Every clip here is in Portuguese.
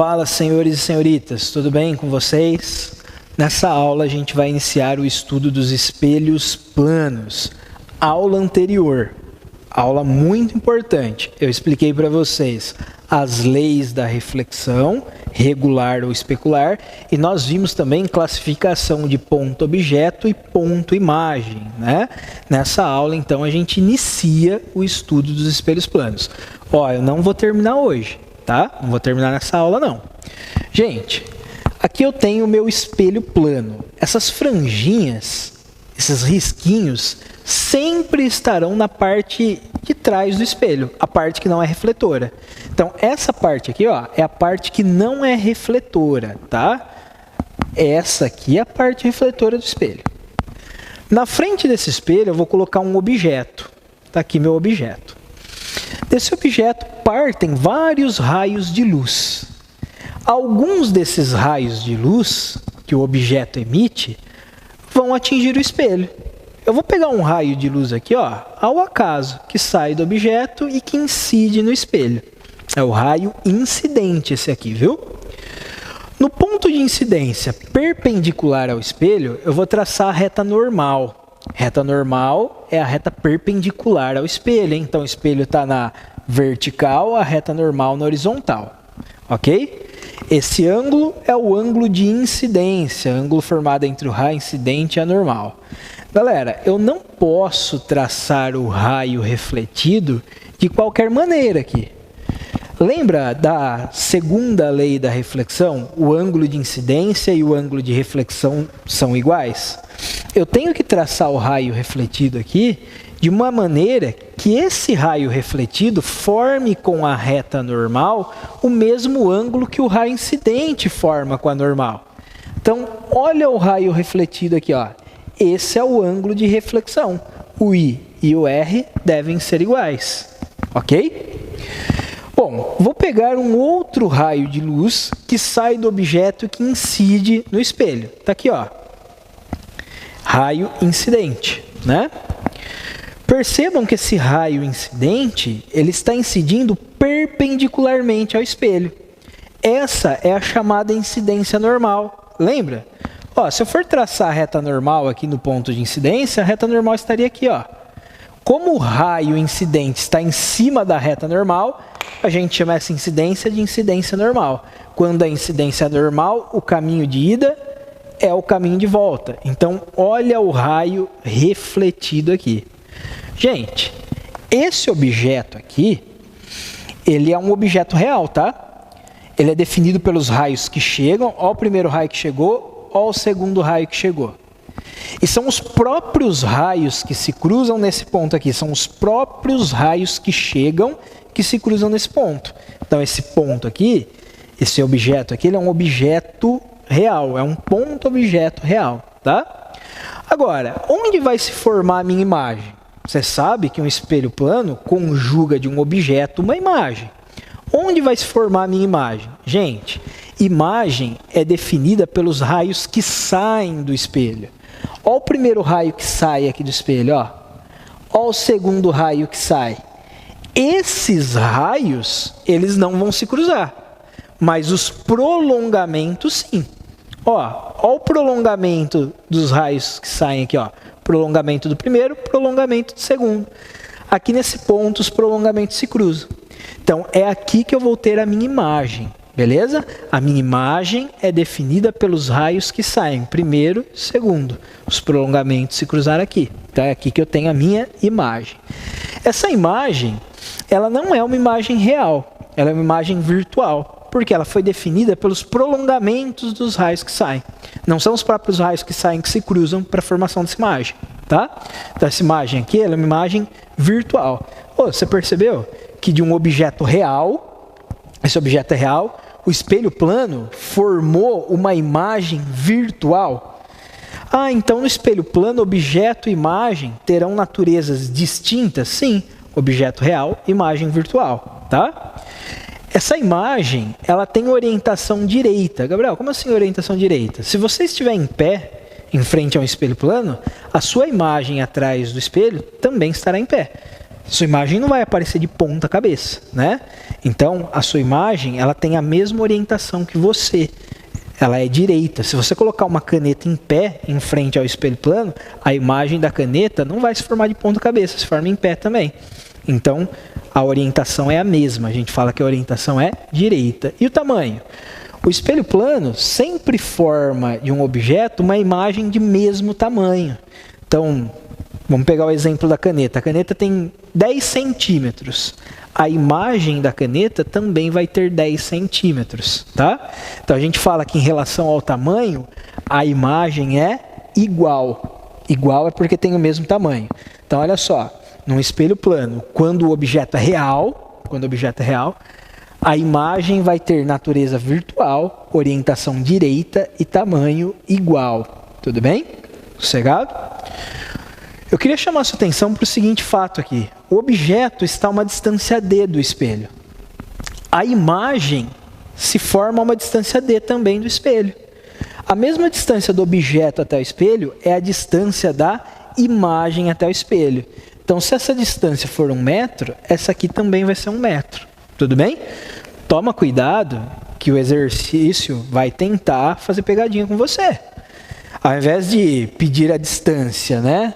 Fala, senhores e senhoritas, tudo bem com vocês? Nessa aula a gente vai iniciar o estudo dos espelhos planos. Aula anterior, aula muito importante, eu expliquei para vocês as leis da reflexão, regular ou especular, e nós vimos também classificação de ponto-objeto e ponto-imagem, né? Nessa aula, então, a gente inicia o estudo dos espelhos planos. Ó, eu não vou terminar hoje, tá? Não vou terminar nessa aula, não. Gente, aqui eu tenho o meu espelho plano. Essas franjinhas, esses risquinhos, sempre estarão na parte de trás do espelho, a parte que não é refletora. Então, essa parte aqui, ó, é a parte que não é refletora, tá? Essa aqui é a parte refletora do espelho. Na frente desse espelho, eu vou colocar um objeto. Tá aqui meu objeto. Desse objeto partem vários raios de luz. Alguns desses raios de luz que o objeto emite vão atingir o espelho. Eu vou pegar um raio de luz aqui, ó, ao acaso, que sai do objeto e que incide no espelho. É o raio incidente esse aqui, viu? No ponto de incidência perpendicular ao espelho, eu vou traçar a reta normal. Reta normal é a reta perpendicular ao espelho, hein? Então o espelho está na vertical, a reta normal na horizontal, ok? Esse ângulo é o ângulo de incidência, ângulo formado entre o raio incidente e a normal. Galera, eu não posso traçar o raio refletido de qualquer maneira aqui. Lembra da segunda lei da reflexão? O ângulo de incidência e o ângulo de reflexão são iguais? Eu tenho que traçar o raio refletido aqui de uma maneira que esse raio refletido forme com a reta normal o mesmo ângulo que o raio incidente forma com a normal. Então, olha o raio refletido aqui, ó. Esse é o ângulo de reflexão. O I e o R devem ser iguais, ok? Bom, vou pegar um outro raio de luz que sai do objeto e que incide no espelho. Está aqui, ó. Raio incidente, né? Percebam que esse raio incidente, ele está incidindo perpendicularmente ao espelho. Essa é a chamada incidência normal. Lembra? Ó, se eu for traçar a reta normal aqui no ponto de incidência, a reta normal estaria aqui, ó. Como o raio incidente está em cima da reta normal, a gente chama essa incidência de incidência normal. Quando a incidência é normal, o caminho de ida é o caminho de volta. Então, olha o raio refletido aqui. Gente, esse objeto aqui, ele é um objeto real, tá? Ele é definido pelos raios que chegam. Ó o primeiro raio que chegou, ó o segundo raio que chegou. E são os próprios raios que se cruzam nesse ponto aqui. São os próprios raios que chegam que se cruzam nesse ponto. Então, esse ponto aqui, esse objeto aqui, ele é um objeto real. É um ponto-objeto real, tá? Agora, onde vai se formar a minha imagem? Você sabe que um espelho plano conjuga de um objeto uma imagem. Onde vai se formar a minha imagem? Gente, imagem é definida pelos raios que saem do espelho. Olha o primeiro raio que sai aqui do espelho, ó. Olha o segundo raio que sai. Esses raios, eles não vão se cruzar, mas os prolongamentos sim. Ó o prolongamento dos raios que saem aqui, ó. Prolongamento do primeiro, prolongamento do segundo. Aqui nesse ponto, os prolongamentos se cruzam. Então, é aqui que eu vou ter a minha imagem, beleza? A minha imagem é definida pelos raios que saem, primeiro, segundo. Os prolongamentos se cruzaram aqui. Então, é aqui que eu tenho a minha imagem. Essa imagem, ela não é uma imagem real, ela é uma imagem virtual, porque ela foi definida pelos prolongamentos dos raios que saem. Não são os próprios raios que saem que se cruzam para a formação dessa imagem, tá? Então, essa imagem aqui, ela é uma imagem virtual. Você percebeu que de um objeto real, esse objeto é real, o espelho plano formou uma imagem virtual? Ah, então no espelho plano, objeto e imagem terão naturezas distintas? Sim, objeto real, imagem virtual, tá? Essa imagem, ela tem orientação direita. Gabriel, como assim orientação direita? Se você estiver em pé, em frente a um espelho plano, a sua imagem atrás do espelho também estará em pé. Sua imagem não vai aparecer de ponta cabeça, né? Então, a sua imagem, ela tem a mesma orientação que você. Ela é direita. Se você colocar uma caneta em pé, em frente ao espelho plano, a imagem da caneta não vai se formar de ponta cabeça, se forma em pé também. Então, a orientação é a mesma. A gente fala que a orientação é direita. E o tamanho? O espelho plano sempre forma de um objeto uma imagem de mesmo tamanho. Então, vamos pegar o exemplo da caneta. A caneta tem 10 centímetros. A imagem da caneta também vai ter 10 centímetros, tá? Então, a gente fala que em relação ao tamanho, a imagem é igual. Igual é porque tem o mesmo tamanho. Então, olha só. Num espelho plano, quando o objeto é real, a imagem vai ter natureza virtual, orientação direita e tamanho igual. Tudo bem? Sossegado? Eu queria chamar a sua atenção para o seguinte fato aqui. O objeto está a uma distância d do espelho. A imagem se forma a uma distância d também do espelho. A mesma distância do objeto até o espelho é a distância da imagem até o espelho. Então, se essa distância for 1 metro, essa aqui também vai ser 1 metro. Tudo bem? Toma cuidado que o exercício vai tentar fazer pegadinha com você. Ao invés de pedir a distância, né,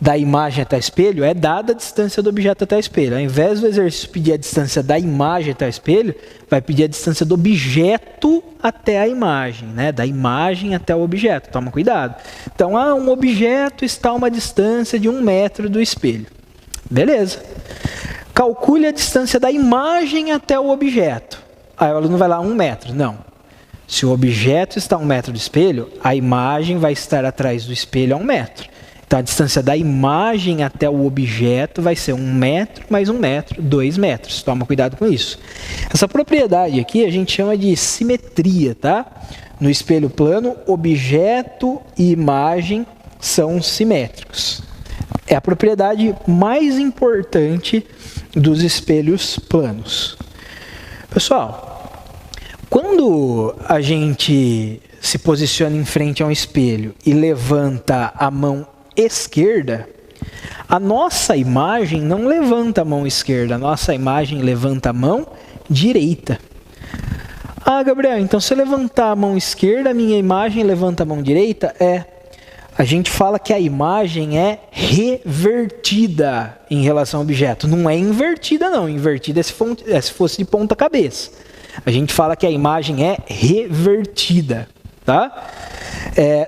da imagem até o espelho, é dada a distância do objeto até o espelho. Ao invés do exercício pedir a distância da imagem até o espelho, vai pedir a distância do objeto até a imagem, né? Da imagem até o objeto. Toma cuidado. Então, um objeto está a uma distância de 1 metro do espelho. Beleza. Calcule a distância da imagem até o objeto. Aí o aluno vai lá 1 metro. Não. Se o objeto está a 1 metro do espelho, a imagem vai estar atrás do espelho a 1 metro. Então, a distância da imagem até o objeto vai ser 1 metro mais 1 metro, 2 metros. Toma cuidado com isso. Essa propriedade aqui a gente chama de simetria, tá? No espelho plano, objeto e imagem são simétricos. É a propriedade mais importante dos espelhos planos. Pessoal, quando a gente se posiciona em frente a um espelho e levanta a mão esquerda, a nossa imagem não levanta a mão esquerda, a nossa imagem levanta a mão direita. Ah, Gabriel, então se eu levantar a mão esquerda, a minha imagem levanta a mão direita? A gente fala que a imagem é revertida em relação ao objeto. Não é invertida, não. Invertida é se fosse de ponta cabeça. A gente fala que a imagem é revertida, tá?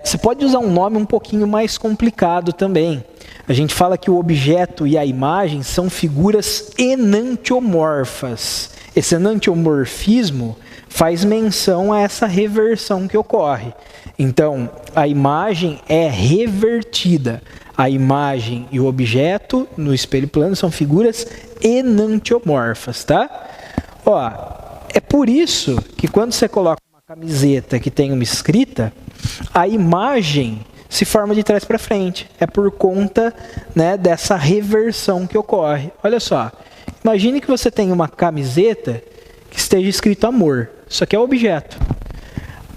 Você pode usar um nome um pouquinho mais complicado também. A gente fala que o objeto e a imagem são figuras enantiomorfas. Esse enantiomorfismo faz menção a essa reversão que ocorre. Então, a imagem é revertida. A imagem e o objeto no espelho plano são figuras enantiomorfas, tá? Ó, é por isso que quando você coloca uma camiseta que tem uma escrita, a imagem se forma de trás para frente. É por conta, né, dessa reversão que ocorre. Olha só, imagine que você tem uma camiseta que esteja escrito amor. Isso aqui é o objeto.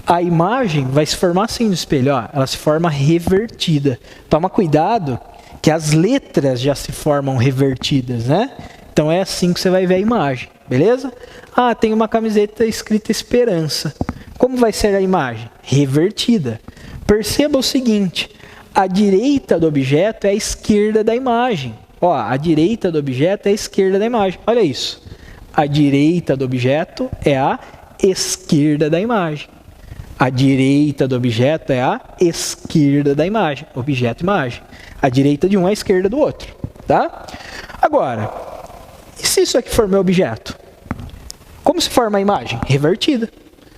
A imagem vai se formar assim no espelho, ó, ela se forma revertida. Toma cuidado que as letras já se formam revertidas, né? Então é assim que você vai ver a imagem, beleza? Ah, tem uma camiseta escrita esperança. Como vai ser a imagem? Revertida. Perceba o seguinte, a direita do objeto é a esquerda da imagem. Ó, a direita do objeto é a esquerda da imagem. Olha isso. A direita do objeto é a esquerda da imagem. A direita do objeto é a esquerda da imagem. Objeto e imagem. A direita de um é a esquerda do outro, tá? Agora, e se isso aqui for meu objeto? Como se forma a imagem? Revertida.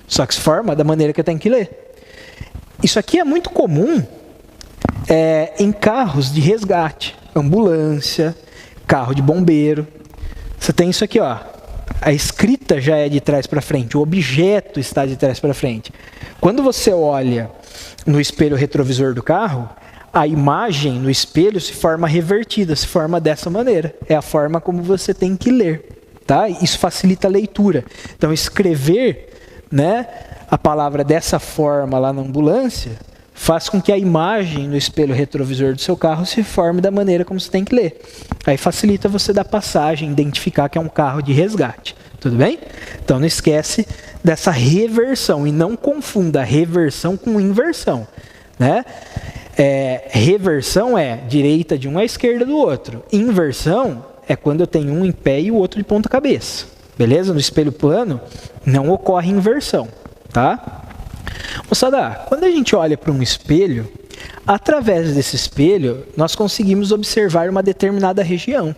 Só que se forma da maneira que eu tenho que ler. Isso aqui é muito comum em carros de resgate, ambulância, carro de bombeiro. Você tem isso aqui, ó. A escrita já é de trás para frente, o objeto está de trás para frente. Quando você olha no espelho retrovisor do carro, a imagem no espelho se forma revertida, se forma dessa maneira. É a forma como você tem que ler, tá? Isso facilita a leitura. Então, escrever, né, a palavra dessa forma lá na ambulância faz com que a imagem no espelho retrovisor do seu carro se forme da maneira como você tem que ler. Aí facilita você dar passagem, identificar que é um carro de resgate. Tudo bem? Então não esquece dessa reversão e não confunda reversão com inversão, né? Reversão é direita de um à esquerda do outro. Inversão é quando eu tenho um em pé e o outro de ponta cabeça. Beleza? No espelho plano não ocorre inversão, tá? Moçada, quando a gente olha para um espelho, através desse espelho, nós conseguimos observar uma determinada região.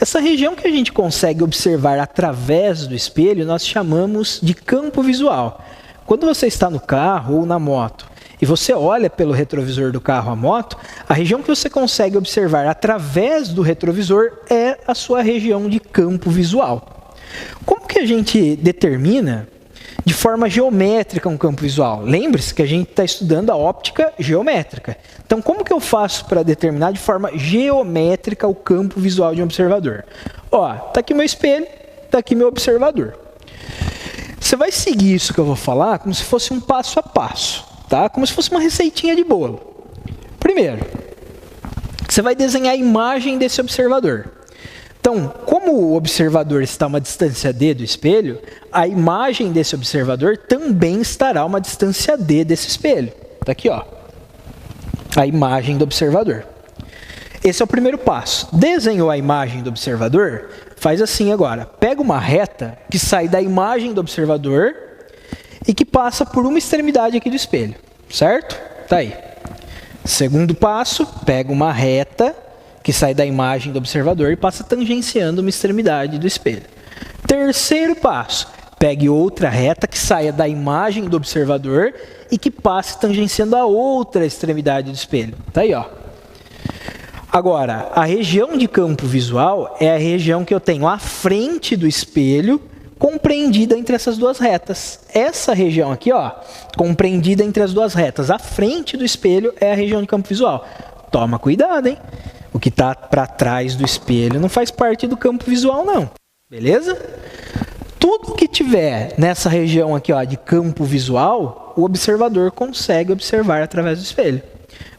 Essa região que a gente consegue observar através do espelho, nós chamamos de campo visual. Quando você está no carro ou na moto e você olha pelo retrovisor do carro ou moto, a região que você consegue observar através do retrovisor é a sua região de campo visual. Como que a gente determina de forma geométrica um campo visual? Lembre-se que a gente está estudando a óptica geométrica. Então, como que eu faço para determinar de forma geométrica o campo visual de um observador? Ó, tá aqui meu espelho, tá aqui meu observador. Você vai seguir isso que eu vou falar como se fosse um passo a passo, tá? Como se fosse uma receitinha de bolo. Primeiro, você vai desenhar a imagem desse observador. Então, como o observador está a uma distância d do espelho, a imagem desse observador também estará a uma distância d desse espelho. Está aqui, ó, a imagem do observador. Esse é o primeiro passo. Desenhou a imagem do observador? Faz assim agora. Pega uma reta que sai da imagem do observador e que passa por uma extremidade aqui do espelho. Certo? Tá aí. Segundo passo, pega uma reta que sai da imagem do observador e passa tangenciando uma extremidade do espelho. Terceiro passo, pegue outra reta que saia da imagem do observador e que passe tangenciando a outra extremidade do espelho. Tá aí, ó. Agora, a região de campo visual é a região que eu tenho à frente do espelho, compreendida entre essas duas retas. Essa região aqui, ó, compreendida entre as duas retas, à frente do espelho, é a região de campo visual. Toma cuidado, hein? O que está para trás do espelho não faz parte do campo visual, não. Beleza? Tudo que tiver nessa região aqui, ó, de campo visual, o observador consegue observar através do espelho.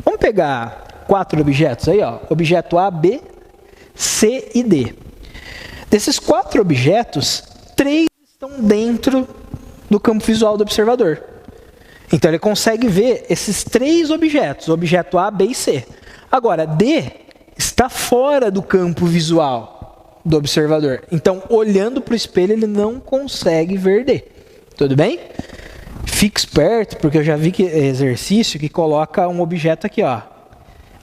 Vamos pegar 4 objetos aí, ó. Objeto A, B, C e D. Desses 4 objetos, 3 estão dentro do campo visual do observador. Então ele consegue ver esses 3 objetos, objeto A, B e C. Agora, D está fora do campo visual do observador. Então, olhando para o espelho, ele não consegue ver D. Tudo bem? Fique esperto, porque eu já vi que exercício que coloca um objeto aqui, ó.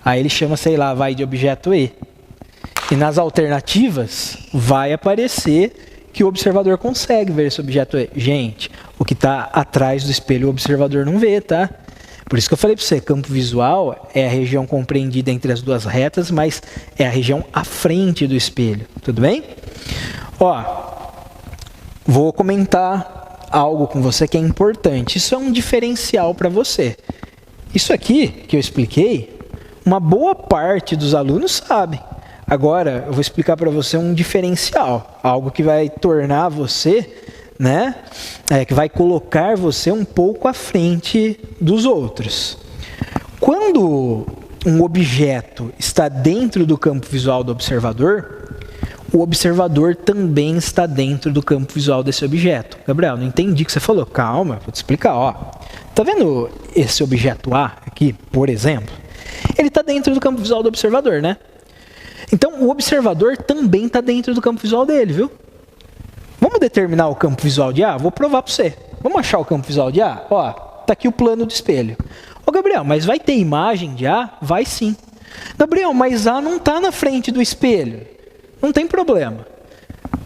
Aí ele chama, sei lá, vai de objeto E. E nas alternativas, vai aparecer que o observador consegue ver esse objeto E. Gente, o que está atrás do espelho, o observador não vê, tá? Por isso que eu falei para você, campo visual é a região compreendida entre as duas retas, mas é a região à frente do espelho. Tudo bem? Ó, vou comentar algo com você que é importante. Isso é um diferencial para você. Isso aqui que eu expliquei, uma boa parte dos alunos sabe. Agora, eu vou explicar para você um diferencial, algo que vai tornar você, né, que vai colocar você um pouco à frente dos outros. Quando um objeto está dentro do campo visual do observador, o observador também está dentro do campo visual desse objeto. Gabriel, não entendi o que você falou. Calma, vou te explicar. Ó, tá vendo esse objeto A aqui, por exemplo? Ele está dentro do campo visual do observador, né? Então, o observador também está dentro do campo visual dele, viu? Vamos determinar o campo visual de A? Vou provar para você. Vamos achar o campo visual de A? Ó, tá aqui o plano do espelho. Ô, Gabriel, mas vai ter imagem de A? Vai sim. Gabriel, mas A não está na frente do espelho. Não tem problema.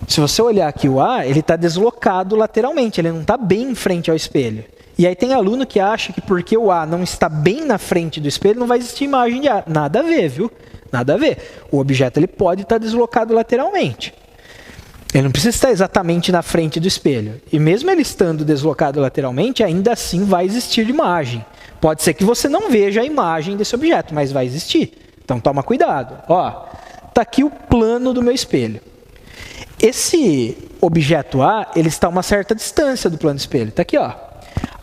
Se você olhar aqui o A, ele está deslocado lateralmente, ele não está bem em frente ao espelho. E aí tem aluno que acha que porque o A não está bem na frente do espelho, não vai existir imagem de A. Nada a ver, viu? Nada a ver. O objeto ele pode estar deslocado lateralmente. Ele não precisa estar exatamente na frente do espelho. E mesmo ele estando deslocado lateralmente, ainda assim vai existir imagem. Pode ser que você não veja a imagem desse objeto, mas vai existir. Então toma cuidado. Ó, tá aqui o plano do meu espelho. Esse objeto A, ele está a uma certa distância do plano do espelho. Tá aqui, ó.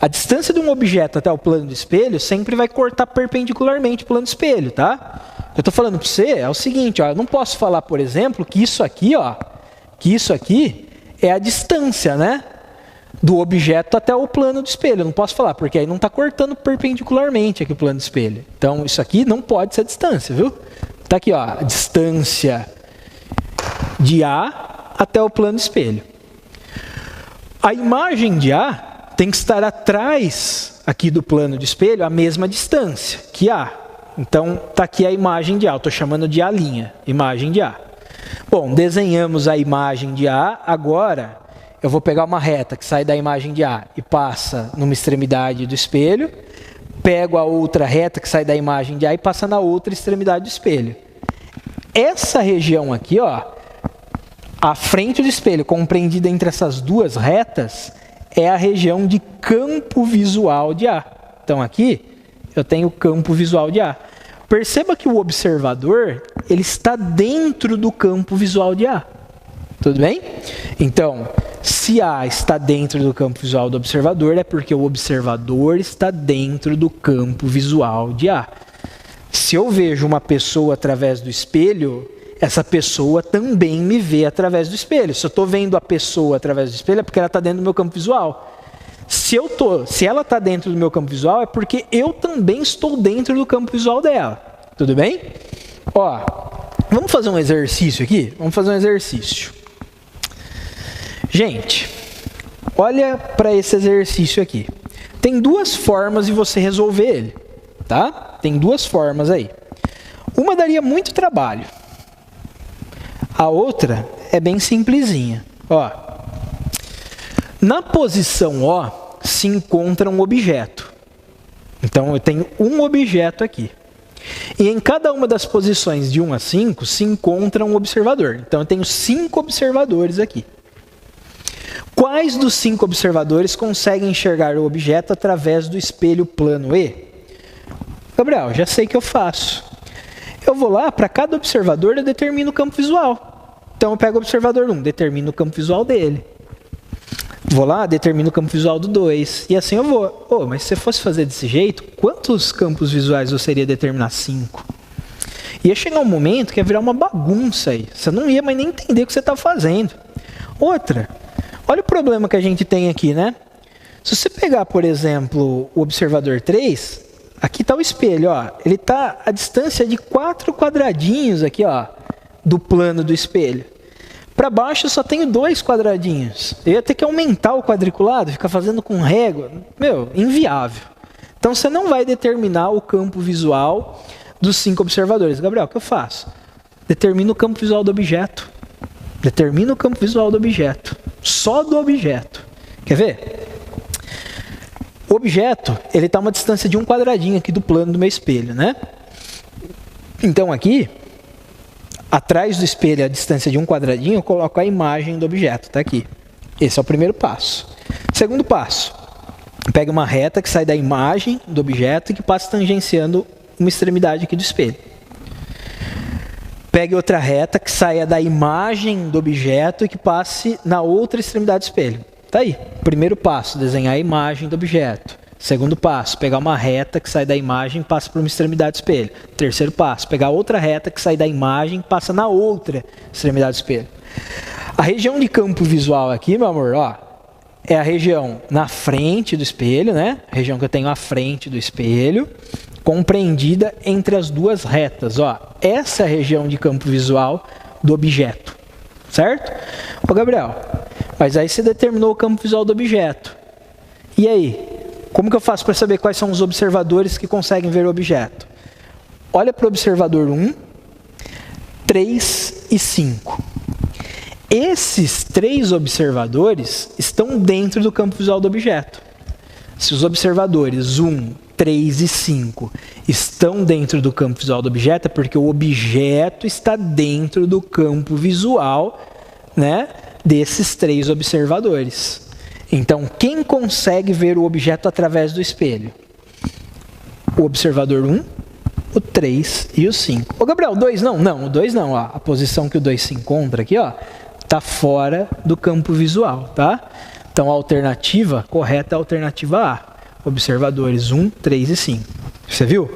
A distância de um objeto até o plano do espelho sempre vai cortar perpendicularmente o plano do espelho, tá? O que eu estou falando para você é o seguinte, ó, eu não posso falar, por exemplo, que isso aqui, ó, é a distância, né, do objeto até o plano do espelho. Eu não posso falar, porque aí não está cortando perpendicularmente aqui o plano do espelho. Então, isso aqui não pode ser a distância, viu? Está aqui, ó, a distância de A até o plano do espelho. A imagem de A tem que estar atrás aqui do plano de espelho a mesma distância que A. Então, está aqui a imagem de A. Eu estou chamando de A', imagem de A. Bom, desenhamos a imagem de A. Agora, eu vou pegar uma reta que sai da imagem de A e passa numa extremidade do espelho. Pego a outra reta que sai da imagem de A e passa na outra extremidade do espelho. Essa região aqui, ó, a frente do espelho, compreendida entre essas duas retas, é a região de campo visual de A. Então, aqui, eu tenho o campo visual de A. Perceba que o observador, ele está dentro do campo visual de A. Tudo bem? Então, se A está dentro do campo visual do observador, é porque o observador está dentro do campo visual de A. Se eu vejo uma pessoa através do espelho, essa pessoa também me vê através do espelho. Se eu estou vendo a pessoa através do espelho, é porque ela está dentro do meu campo visual. Se ela está dentro do meu campo visual, é porque eu também estou dentro do campo visual dela. Tudo bem? Ó, vamos fazer um exercício aqui? Vamos fazer um exercício. Gente, olha para esse exercício aqui. Tem duas formas de você resolver ele, tá? Tem duas formas aí. Uma daria muito trabalho. A outra é bem simplesinha. Ó, na posição O se encontra um objeto. Então, eu tenho um objeto aqui. E em cada uma das posições de 1 a 5 se encontra um observador. Então, eu tenho 5 observadores aqui. Quais dos 5 observadores conseguem enxergar o objeto através do espelho plano E? Gabriel, já sei o que eu faço. Eu vou lá, para cada observador eu determino o campo visual. Então eu pego o observador 1, determino o campo visual dele. Vou lá, determino o campo visual do 2. E assim eu vou. Oh, mas se você fosse fazer desse jeito, quantos campos visuais você iria determinar? 5. Ia chegar um momento que ia virar uma bagunça aí. Você não ia mais nem entender o que você está fazendo. Outra, olha o problema que a gente tem aqui, né? Se você pegar, por exemplo, o observador 3... Aqui está o espelho, ó. Ele está a distância de 4 quadradinhos aqui, ó, do plano do espelho. Para baixo eu só tenho 2 quadradinhos. Eu ia ter que aumentar o quadriculado, ficar fazendo com régua. Meu, inviável. Então você não vai determinar o campo visual dos 5 observadores. Gabriel, o que eu faço? Determino o campo visual do objeto. Determino o campo visual do objeto. Só do objeto. Quer ver? O objeto, ele está a uma distância de 1 quadradinho aqui do plano do meu espelho, né? Então aqui, atrás do espelho, a distância de 1 quadradinho, eu coloco a imagem do objeto, tá aqui. Esse é o primeiro passo. Segundo passo, pega uma reta que sai da imagem do objeto e que passa tangenciando uma extremidade aqui do espelho. Pegue outra reta que saia da imagem do objeto e que passe na outra extremidade do espelho. Tá aí. Primeiro passo, desenhar a imagem do objeto. Segundo passo, pegar uma reta que sai da imagem e passa por uma extremidade do espelho. Terceiro passo, pegar outra reta que sai da imagem e passa na outra extremidade do espelho. A região de campo visual aqui, meu amor, ó, é a região na frente do espelho, né? A região que eu tenho à frente do espelho, compreendida entre as duas retas, ó. Essa é a região de campo visual do objeto, certo? Ô, Gabriel, mas aí você determinou o campo visual do objeto. E aí? Como que eu faço para saber quais são os observadores que conseguem ver o objeto? Olha para o observador 1, 3 e 5. Esses 3 observadores estão dentro do campo visual do objeto. Se os observadores 1, 3 e 5 estão dentro do campo visual do objeto, é porque o objeto está dentro do campo visual, né, desses 3 observadores. Então, quem consegue ver o objeto através do espelho? O observador 1, o 3 e o 5. Ô, Gabriel, o 2 não? Não, o 2 não. Ó. A posição que o 2 se encontra aqui, ó, está fora do campo visual, tá? Então, a alternativa correta é a alternativa A. Observadores 1, 3 e 5. Você viu?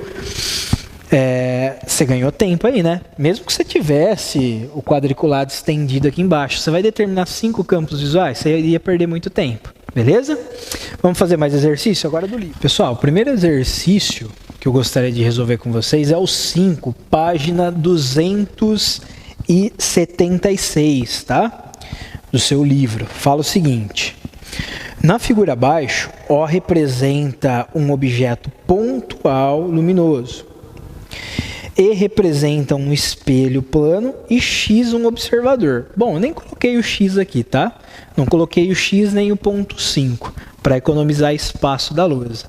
Você ganhou tempo aí, né? Mesmo que você tivesse o quadriculado estendido aqui embaixo, você vai determinar 5 campos visuais, você iria perder muito tempo. Beleza? Vamos fazer mais exercício agora do livro. Pessoal, o primeiro exercício que eu gostaria de resolver com vocês é o 5, página 276, tá? Do seu livro. Fala o seguinte: na figura abaixo, O representa um objeto pontual luminoso. E representa um espelho plano e X um observador. Bom, eu nem coloquei o X aqui, tá? Não coloquei o X nem o ponto 5, para economizar espaço da lousa.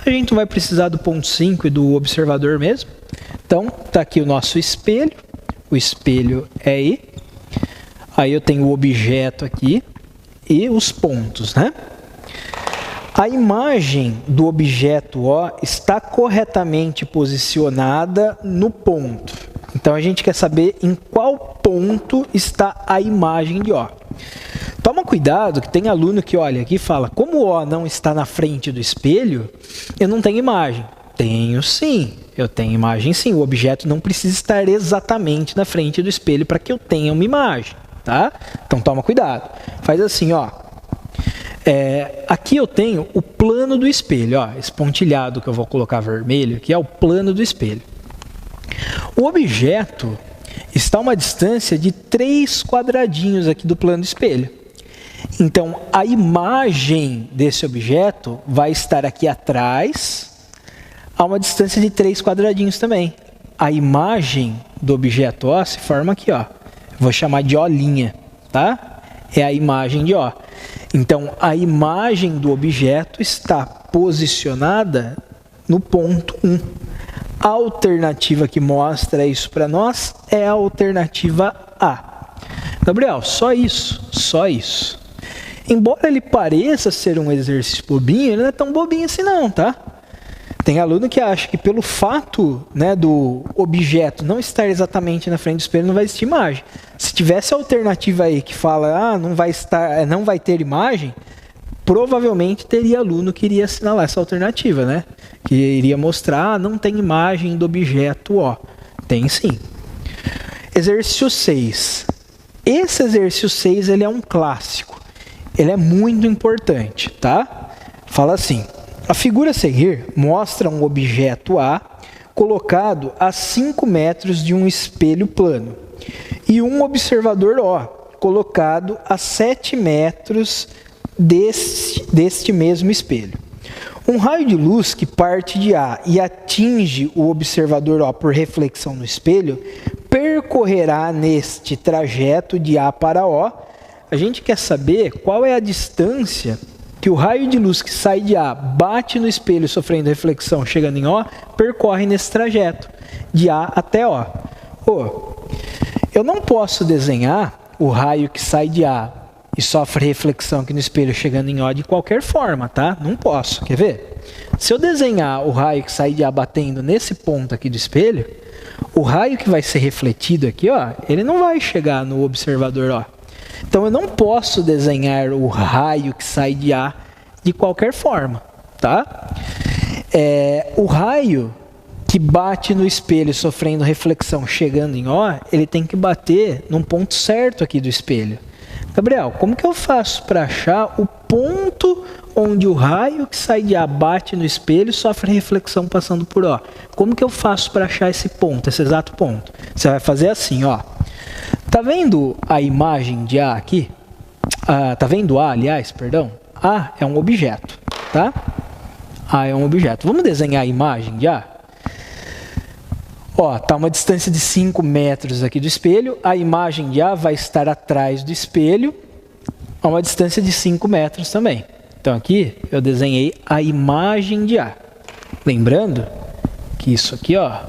A gente não vai precisar do ponto 5 e do observador mesmo. Então, tá aqui o nosso espelho. O espelho é I. Aí eu tenho o objeto aqui e os pontos, né? A imagem do objeto O está corretamente posicionada no ponto. Então, a gente quer saber em qual ponto está a imagem de O. Toma cuidado que tem aluno que olha aqui e fala: como o O não está na frente do espelho, eu não tenho imagem. Tenho sim, eu tenho imagem sim. O objeto não precisa estar exatamente na frente do espelho para que eu tenha uma imagem, tá? Então, toma cuidado. Faz assim, ó. Aqui eu tenho o plano do espelho, ó, esse pontilhado que eu vou colocar vermelho aqui é o plano do espelho. O objeto está a uma distância de 3 quadradinhos aqui do plano do espelho. Então, a imagem desse objeto vai estar aqui atrás, a uma distância de 3 quadradinhos também. A imagem do objeto O se forma aqui, ó. Vou chamar de O'linha, tá? É a imagem de O. Então, a imagem do objeto está posicionada no ponto 1. A alternativa que mostra isso para nós é a alternativa A. Gabriel, só isso, só isso. Embora ele pareça ser um exercício bobinho, ele não é tão bobinho assim não, tá? Tem aluno que acha que pelo fato, né, do objeto não estar exatamente na frente do espelho, não vai existir imagem. Se tivesse a alternativa aí que fala, não vai ter imagem, provavelmente teria aluno que iria assinalar essa alternativa, né? Que iria mostrar, não tem imagem do objeto O. Tem sim. Exercício 6. Esse exercício 6, ele é um clássico. Ele é muito importante, tá? Fala assim: a figura a seguir mostra um objeto A colocado a 5 metros de um espelho plano e um observador O colocado a 7 metros deste mesmo espelho. Um raio de luz que parte de A e atinge o observador O por reflexão no espelho percorrerá neste trajeto de A para O. A gente quer saber qual é a distância que o raio de luz que sai de A, bate no espelho sofrendo reflexão, chegando em O, percorre nesse trajeto, de A até O. Eu não posso desenhar o raio que sai de A e sofre reflexão aqui no espelho, chegando em O de qualquer forma, tá? Não posso, quer ver? Se eu desenhar o raio que sai de A batendo nesse ponto aqui do espelho, o raio que vai ser refletido aqui, ó, ele não vai chegar no observador O. Então, eu não posso desenhar o raio que sai de A de qualquer forma, tá? O raio que bate no espelho sofrendo reflexão chegando em O, ele tem que bater num ponto certo aqui do espelho. Gabriel, como que eu faço para achar o ponto onde o raio que sai de A bate no espelho sofre reflexão passando por O? Como que eu faço para achar esse ponto, esse exato ponto? Você vai fazer assim, ó. Tá vendo a imagem de A aqui? Tá vendo A, aliás, perdão? A é um objeto, tá? A é um objeto. Vamos desenhar a imagem de A? Ó, tá uma distância de 5 metros aqui do espelho. A imagem de A vai estar atrás do espelho, a uma distância de 5 metros também. Então aqui eu desenhei a imagem de A. Lembrando que isso aqui, ó,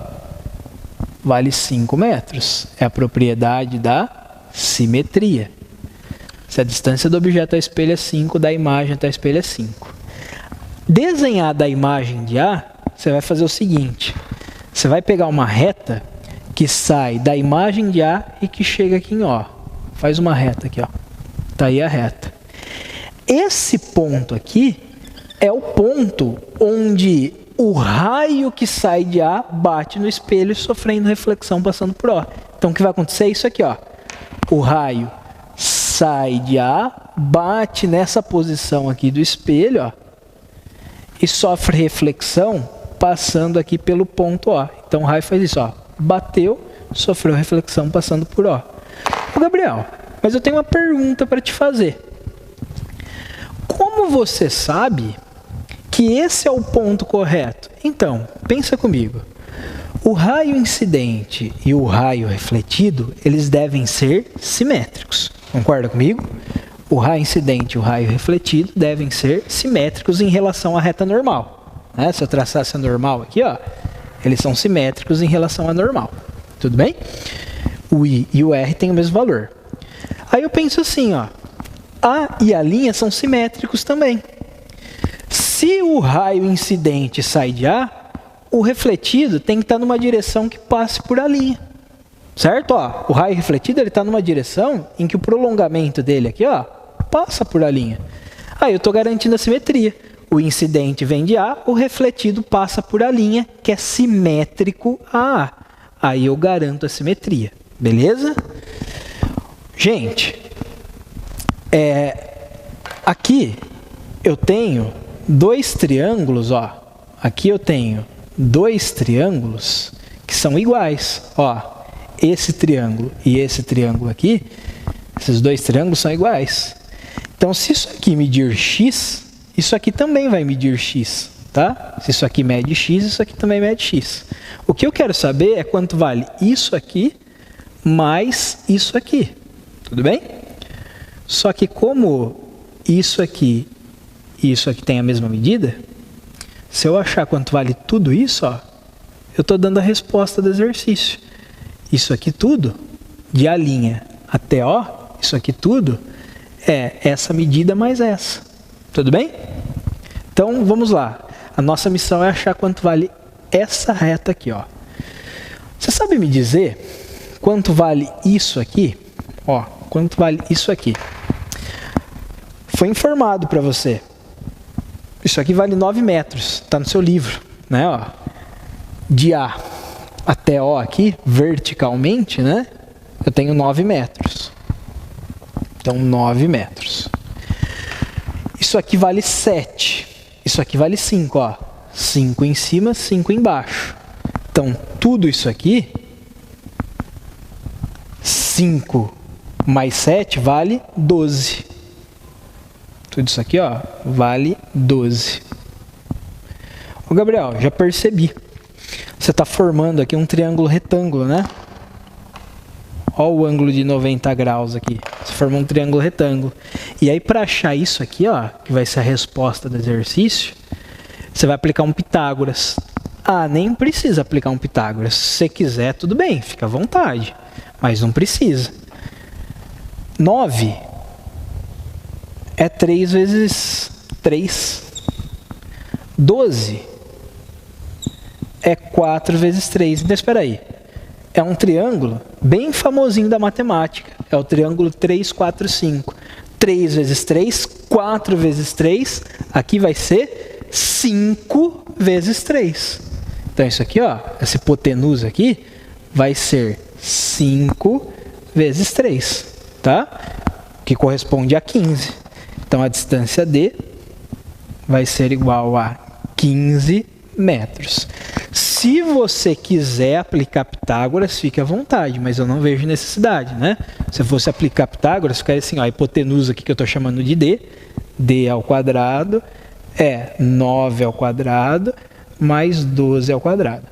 vale 5 metros. É a propriedade da simetria. Se a distância do objeto ao espelho é 5, da imagem até o espelho é 5. Desenhar da imagem de A, você vai fazer o seguinte. Você vai pegar uma reta que sai da imagem de A e que chega aqui em O. Faz uma reta aqui, ó. Tá aí a reta. Esse ponto aqui é o ponto onde o raio que sai de A bate no espelho, sofrendo reflexão, passando por O. Então, o que vai acontecer é isso aqui, ó. O raio sai de A, bate nessa posição aqui do espelho, ó, e sofre reflexão passando aqui pelo ponto O. Então, o raio faz isso, ó. Bateu, sofreu reflexão passando por O. Ô, Gabriel, mas eu tenho uma pergunta para te fazer. Como você sabe que esse é o ponto correto? Então, pensa comigo. O raio incidente e o raio refletido, eles devem ser simétricos. Concorda comigo? O raio incidente e o raio refletido devem ser simétricos em relação à reta normal. Né? Se eu traçasse a normal aqui, ó, eles são simétricos em relação à normal. Tudo bem? O I e o R têm o mesmo valor. Aí eu penso assim, ó, A e a linha são simétricos também. Se o raio incidente sai de A, o refletido tem que estar numa direção que passe por a linha. Certo? Ó, o raio refletido está numa direção em que o prolongamento dele aqui, ó, passa por a linha. Aí eu estou garantindo a simetria. O incidente vem de A, o refletido passa por a linha, que é simétrico a A. Aí eu garanto a simetria. Beleza? Gente, aqui eu tenho dois triângulos, ó. Aqui eu tenho dois triângulos que são iguais, ó. Esse triângulo e esse triângulo aqui, esses dois triângulos são iguais. Então, se isso aqui medir x, isso aqui também vai medir x, tá? Se isso aqui mede x, isso aqui também mede x. O que eu quero saber é quanto vale isso aqui mais isso aqui. Tudo bem? Só que como isso aqui e isso aqui tem a mesma medida, se eu achar quanto vale tudo isso, ó, eu estou dando a resposta do exercício. Isso aqui tudo, de A' até O, isso aqui tudo é essa medida mais essa. Tudo bem? Então, vamos lá. A nossa missão é achar quanto vale essa reta aqui, ó. Você sabe me dizer quanto vale isso aqui? Ó, quanto vale isso aqui? Foi informado para você. Isso aqui vale 9 metros, está no seu livro, né? Ó, de A até O aqui, verticalmente, né? Eu tenho 9 metros. Então, 9 metros. Isso aqui vale 7. Isso aqui vale 5, ó. 5 em cima, 5 embaixo. Então, tudo isso aqui, 5 mais 7 vale 12. Tudo isso aqui, ó, vale 12. Ô, Gabriel, já percebi. Você está formando aqui um triângulo retângulo, né? Olha o ângulo de 90 graus aqui. Você formou um triângulo retângulo. E aí, para achar isso aqui, ó, que vai ser a resposta do exercício, você vai aplicar um Pitágoras. Ah, nem precisa aplicar um Pitágoras. Se você quiser, tudo bem, fica à vontade. Mas não precisa. 9 é 3 vezes 3. 12 é 4 vezes 3. Então, espera aí. É um triângulo bem famosinho da matemática. É o triângulo 3, 4, 5. 3 vezes 3, 4 vezes 3. Aqui vai ser 5 vezes 3. Então, isso aqui, ó, essa hipotenusa aqui, vai ser 5 vezes 3, tá? Que corresponde a 15. Então, a distância D vai ser igual a 15 metros. Se você quiser aplicar Pitágoras, fique à vontade, mas eu não vejo necessidade, né? Se eu fosse aplicar Pitágoras, ficaria assim, ó, a hipotenusa aqui que eu estou chamando de D, D ao quadrado é 9 ao quadrado mais 12 ao quadrado.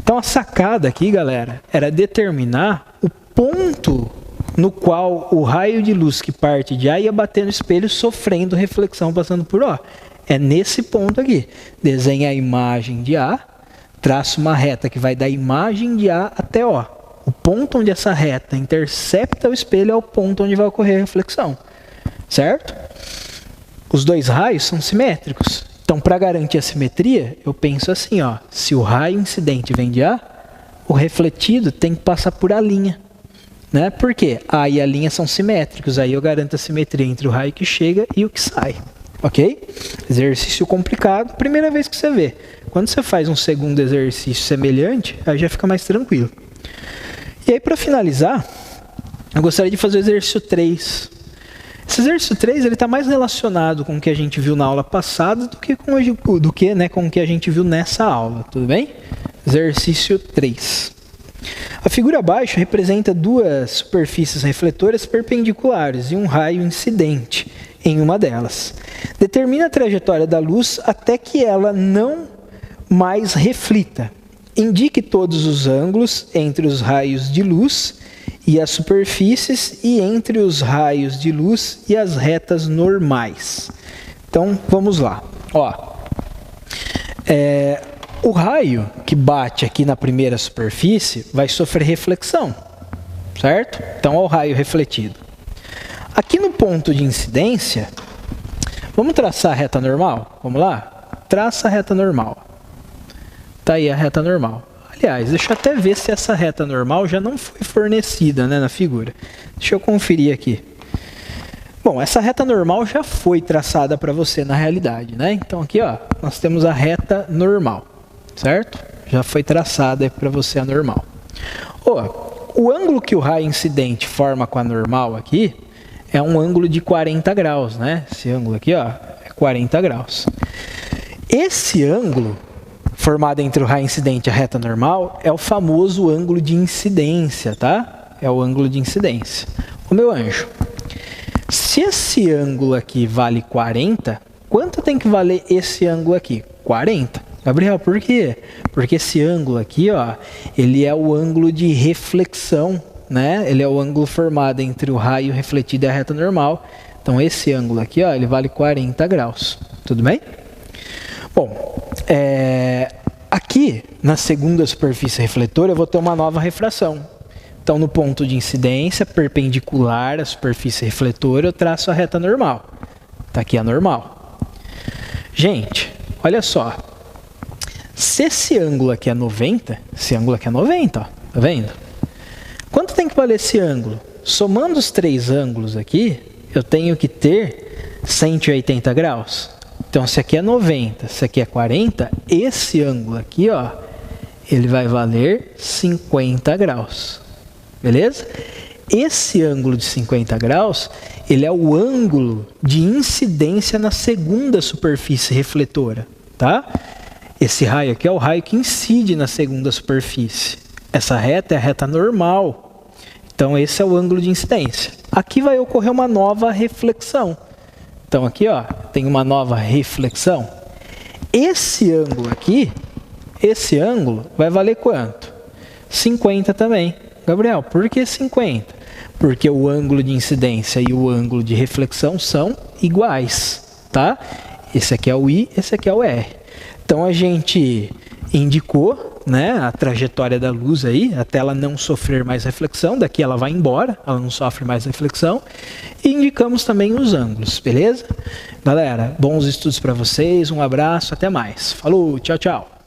Então, a sacada aqui, galera, era determinar o ponto no qual o raio de luz que parte de A ia bater no espelho, sofrendo reflexão passando por O. É nesse ponto aqui. Desenha a imagem de A, traça uma reta que vai da imagem de A até O. O ponto onde essa reta intercepta o espelho é o ponto onde vai ocorrer a reflexão. Certo? Os dois raios são simétricos. Então, para garantir a simetria, eu penso assim, ó, se o raio incidente vem de A, o refletido tem que passar por A'. Né? Por quê? A e a linha são simétricos, aí eu garanto a simetria entre o raio que chega e o que sai. ok? Exercício complicado, primeira vez que você vê. Quando você faz um segundo exercício semelhante, aí já fica mais tranquilo. E aí, para finalizar, eu gostaria de fazer o exercício 3. Esse exercício 3 está mais relacionado com o que a gente viu na aula passada do que com o que a gente viu nessa aula, tudo bem? Exercício 3. A figura abaixo representa duas superfícies refletoras perpendiculares e um raio incidente em uma delas. Determina a trajetória da luz até que ela não mais reflita. Indique todos os ângulos entre os raios de luz e as superfícies e entre os raios de luz e as retas normais. Então, vamos lá. O raio que bate aqui na primeira superfície vai sofrer reflexão, certo? Então, é o raio refletido. Aqui no ponto de incidência, vamos traçar a reta normal? Vamos lá? Traça a reta normal. Está aí a reta normal. Aliás, deixa eu até ver se essa reta normal já não foi fornecida, né, na figura. Deixa eu conferir aqui. Bom, essa reta normal já foi traçada para você na realidade, né? Então aqui, nós temos a reta normal, certo? Já foi traçada para você a normal. O ângulo que o raio incidente forma com a normal aqui é um ângulo de 40 graus, né? Esse ângulo aqui, é 40 graus. Esse ângulo formado entre o raio incidente e a reta normal é o famoso ângulo de incidência, tá? É o ângulo de incidência. Ô meu anjo, se esse ângulo aqui vale 40, quanto tem que valer esse ângulo aqui? 40. Gabriel, por quê? Porque esse ângulo aqui, ele é o ângulo de reflexão, né? Ele é o ângulo formado entre o raio refletido e a reta normal. Então esse ângulo aqui, ele vale 40 graus. Tudo bem? Bom, aqui na segunda superfície refletora eu vou ter uma nova refração. Então no ponto de incidência perpendicular à superfície refletora eu traço a reta normal. Está aqui a normal. Gente, olha só. Se esse ângulo aqui é 90, esse ângulo aqui é 90, tá vendo? Quanto tem que valer esse ângulo? Somando os três ângulos aqui, eu tenho que ter 180 graus. Então, se aqui é 90, se aqui é 40, esse ângulo aqui, ele vai valer 50 graus. Beleza? Esse ângulo de 50 graus, ele é o ângulo de incidência na segunda superfície refletora, tá? Esse raio aqui é o raio que incide na segunda superfície. Essa reta é a reta normal. Então, esse é o ângulo de incidência. Aqui vai ocorrer uma nova reflexão. Então, aqui, tem uma nova reflexão. Esse ângulo aqui, esse ângulo vai valer quanto? 50 também. Gabriel, por que 50? Porque o ângulo de incidência e o ângulo de reflexão são iguais, tá? Esse aqui é o I, esse aqui é o R. Então, a gente indicou, né, a trajetória da luz aí, até ela não sofrer mais reflexão, daqui ela vai embora, ela não sofre mais reflexão, e indicamos também os ângulos, beleza? Galera, bons estudos para vocês, um abraço, até mais. Falou, tchau, tchau.